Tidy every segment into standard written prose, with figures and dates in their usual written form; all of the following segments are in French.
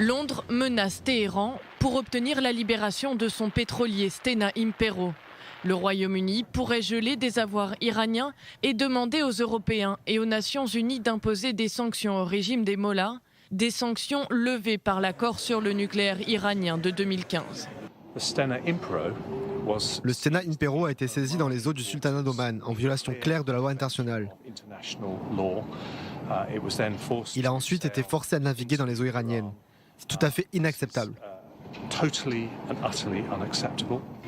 Londres menace Téhéran pour obtenir la libération de son pétrolier Stena Impero. Le Royaume-Uni pourrait geler des avoirs iraniens et demander aux Européens et aux Nations Unies d'imposer des sanctions au régime des Mollahs, des sanctions levées par l'accord sur le nucléaire iranien de 2015. Le Stena Impero a été saisi dans les eaux du sultanat d'Oman, en violation claire de la loi internationale. Il a ensuite été forcé à naviguer dans les eaux iraniennes. C'est tout à fait inacceptable.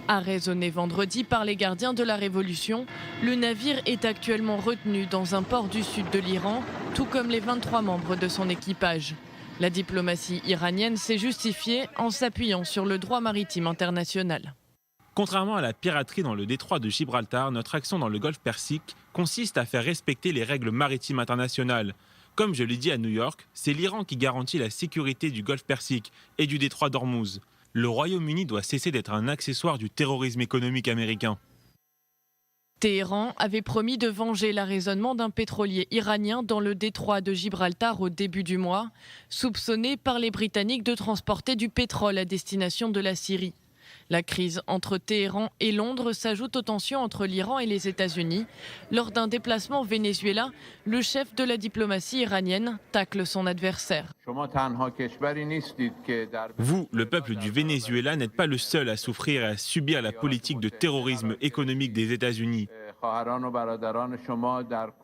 A raisonné vendredi par les gardiens de la Révolution, le navire est actuellement retenu dans un port du sud de l'Iran, tout comme les 23 membres de son équipage. La diplomatie iranienne s'est justifiée en s'appuyant sur le droit maritime international. Contrairement à la piraterie dans le détroit de Gibraltar, notre action dans le golfe Persique consiste à faire respecter les règles maritimes internationales. Comme je l'ai dit à New York, c'est l'Iran qui garantit la sécurité du golfe Persique et du détroit d'Ormuz. Le Royaume-Uni doit cesser d'être un accessoire du terrorisme économique américain. Téhéran avait promis de venger l'arraisonnement d'un pétrolier iranien dans le détroit de Gibraltar au début du mois, soupçonné par les Britanniques de transporter du pétrole à destination de la Syrie. La crise entre Téhéran et Londres s'ajoute aux tensions entre l'Iran et les États-Unis. Lors d'un déplacement au Venezuela, le chef de la diplomatie iranienne tacle son adversaire. Vous, le peuple du Venezuela, n'êtes pas le seul à souffrir et à subir la politique de terrorisme économique des États-Unis.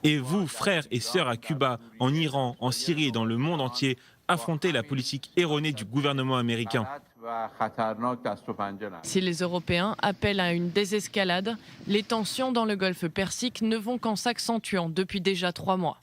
Et vous, frères et sœurs à Cuba, en Iran, en Syrie et dans le monde entier, affrontez la politique erronée du gouvernement américain. Si les Européens appellent à une désescalade, les tensions dans le golfe Persique ne vont qu'en s'accentuant depuis déjà 3 mois.